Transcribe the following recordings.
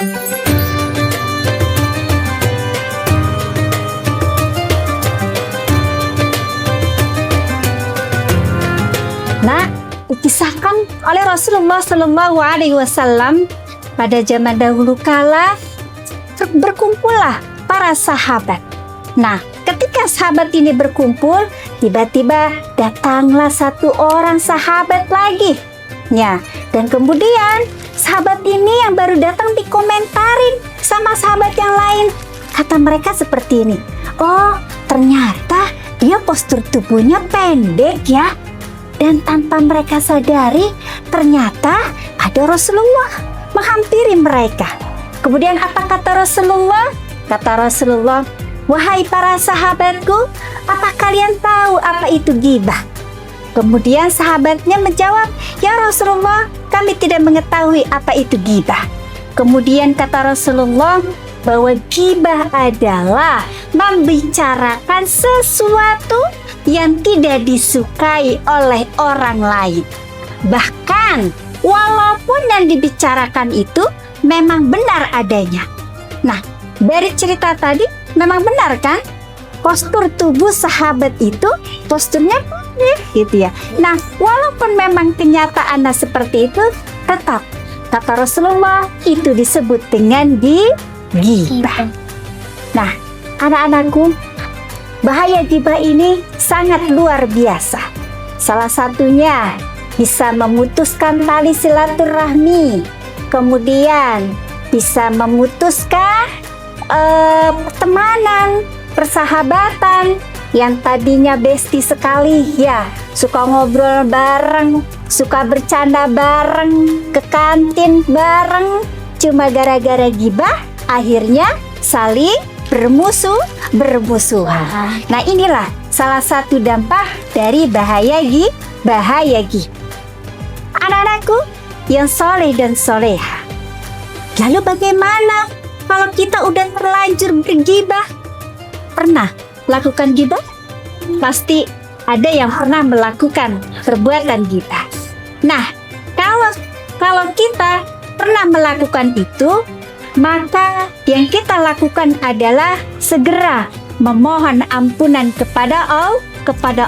Nah, dikisahkan oleh Rasulullah SAW pada zaman dahulu kala berkumpullah para sahabat. Nah, ketika sahabat ini berkumpul, tiba-tiba datanglah satu orang sahabat lagi. Ya, dan kemudian sahabat ini yang baru datang dikomentarin sama sahabat yang lain. Kata mereka seperti ini, oh ternyata dia postur tubuhnya pendek ya. Dan tanpa mereka sadari, ternyata ada Rasulullah menghampiri mereka. Kemudian apa kata Rasulullah? Kata Rasulullah, wahai para sahabatku, apa kalian tahu apa itu ghibah? Kemudian sahabatnya menjawab, ya Rasulullah, kami tidak mengetahui apa itu ghibah. Kemudian kata Rasulullah, bahwa ghibah adalah membicarakan sesuatu yang tidak disukai oleh orang lain. Bahkan walaupun yang dibicarakan itu memang benar adanya. Nah, dari cerita tadi memang benar kan? Postur tubuh sahabat itu posturnya pendek gitu ya. Nah, walaupun memang kenyataannya seperti itu, tetap kata Rasulullah itu disebut dengan ghibah. Nah, anak-anakku, bahaya ghibah ini sangat luar biasa. Salah satunya bisa memutuskan tali silaturahmi, kemudian bisa memutuskan pertemanan, persahabatan yang tadinya bestie sekali ya, suka ngobrol bareng, suka bercanda bareng, ke kantin bareng, cuma gara-gara ghibah akhirnya saling bermusuhan. Nah, inilah salah satu dampak dari bahaya ghibah. Anak-anakku yang soleh dan soleha, lalu bagaimana kalau kita udah terlanjur berghibah? Pernah lakukan ghibah? Pasti ada yang pernah melakukan perbuatan ghibah. Nah, kalau kita pernah melakukan itu, maka yang kita lakukan adalah segera memohon ampunan kepada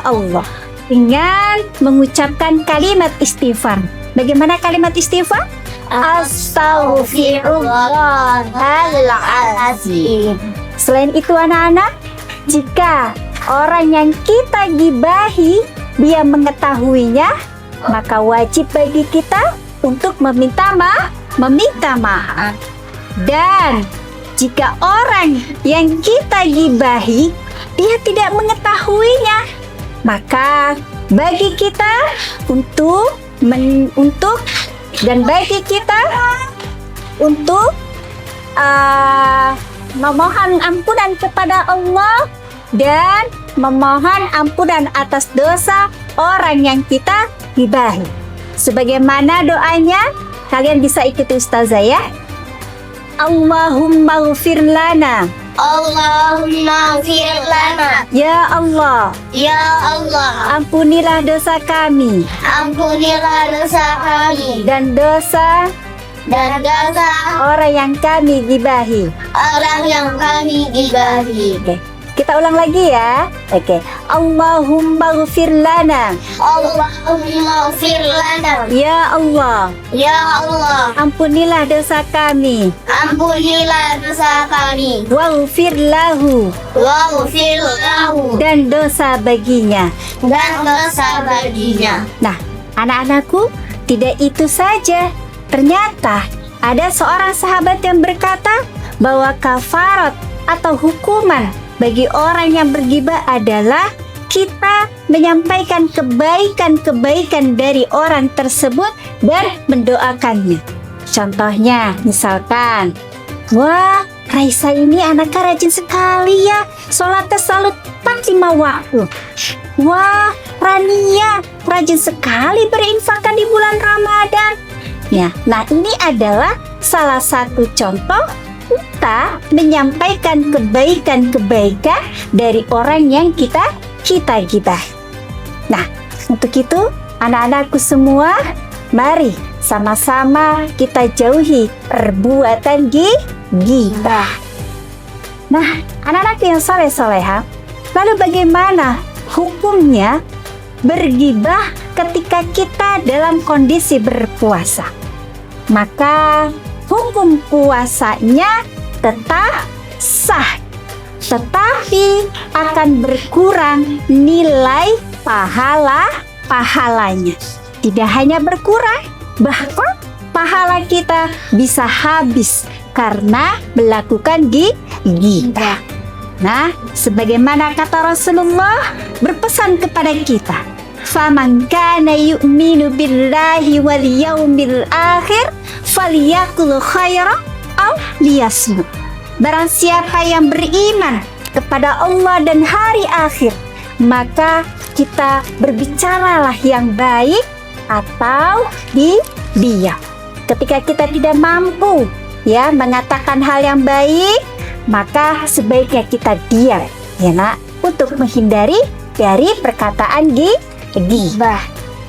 Allah dengan mengucapkan kalimat istighfar. Bagaimana kalimat istighfar? Astaghfirullahaladzim. Selain itu anak-anak, jika orang yang kita gibahi dia mengetahuinya, maka wajib bagi kita untuk meminta maaf. Dan jika orang yang kita gibahi dia tidak mengetahuinya, maka bagi kita untuk memohon ampunan kepada Allah dan memohon ampunan atas dosa orang yang kita gibahi. Sebagaimana doanya, kalian bisa ikuti Ustazah ya. Allahumma ghfir lana. Allahumma ghfir lana. Ya Allah. Ya Allah. Ampunilah dosa kami. Ampunilah dosa kami. Dan dosa orang yang kami gibahi. Orang yang kami gibahi. Oke. Kita ulang lagi ya. Oke. Allahumma ghfir lana. Allahumma ghfir lana. Ya Allah. Ya Allah. Ampunilah dosa kami. Ampunilah dosa kami. Waghfir lahu. Waghfir lahu. Dan dosa baginya. Dan dosa baginya. Nah, anak-anakku, tidak itu saja. Ternyata ada seorang sahabat yang berkata bahwa kafarat atau hukuman bagi orang yang berghibah adalah kita menyampaikan kebaikan-kebaikan dari orang tersebut dan mendoakannya. Contohnya, misalkan, wah, Raisa ini anaknya rajin sekali ya, sholatnya selalu 4-5 waktu. Wah, Rania rajin sekali berinfakkan di bulan Ramadan. Ya, nah ini adalah salah satu contoh kita menyampaikan kebaikan-kebaikan dari orang yang kita gibah. Nah, untuk itu anak-anakku semua, mari sama-sama kita jauhi perbuatan ghibah. Nah, anak-anak yang soleh-soleha, lalu bagaimana hukumnya bergibah ketika kita dalam kondisi berpuasa? Maka hukum puasanya tetap sah, tetapi akan berkurang nilai pahalanya. Tidak hanya berkurang, bahkan pahala kita bisa habis karena melakukan ghibah. Nah, sebagaimana kata Rasulullah berpesan kepada kita, "Faman kana yu'minu billahi wal yaumil akhir falyaqul khairan aw liyasmut." Barang siapa yang beriman kepada Allah dan hari akhir, maka kita berbicaralah yang baik atau diam. Ketika kita tidak mampu mengatakan hal yang baik, maka sebaiknya kita diam, ya nak, untuk menghindari dari perkataan ghibah.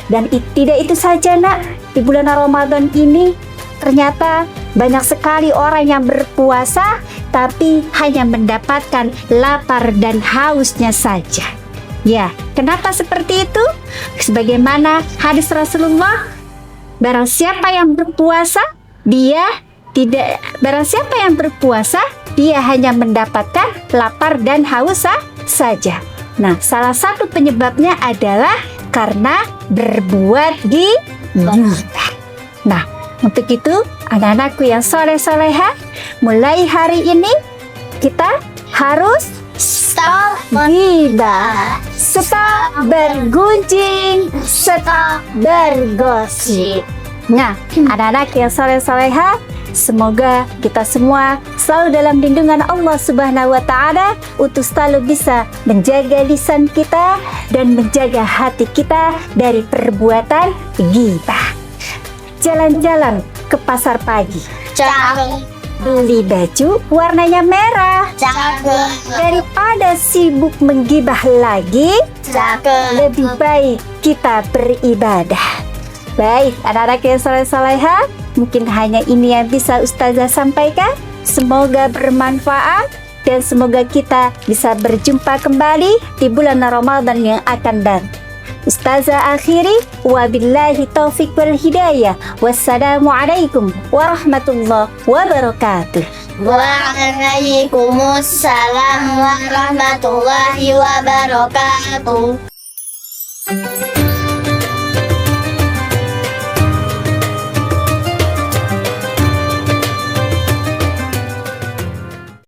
Dan tidak itu saja, nak, di bulan Ramadan ini ternyata banyak sekali orang yang berpuasa tapi hanya mendapatkan lapar dan hausnya saja. Ya, kenapa seperti itu? Sebagaimana hadis Rasulullah, barang siapa yang berpuasa, dia hanya mendapatkan lapar dan haus saja. Nah, salah satu penyebabnya adalah karena berbuat ghibah. Nah, untuk itu anak-anakku yang soleh-soleha, mulai hari ini kita harus stop ghibah, stop bergunjing, stop bergosip. Nah, anak-anak yang soleh-soleha, semoga kita semua selalu dalam lindungan Allah Subhanahu wa Ta'ala untuk selalu bisa menjaga lisan kita dan menjaga hati kita dari perbuatan ghibah. Jalan-jalan ke pasar pagi, beli baju warnanya merah, daripada sibuk menggibah lagi, lebih baik kita beribadah. Baik, anak-anak yang soleh-soleha, mungkin hanya ini yang bisa Ustazah sampaikan. Semoga bermanfaat dan semoga kita bisa berjumpa kembali di bulan Ramadan yang akan datang. Ustazah akhiri, wabillahi taufiq wal hidayah. Wassalamualaikum warahmatullahi wabarakatuh. Waalaikumsalam warahmatullahi wabarakatuh.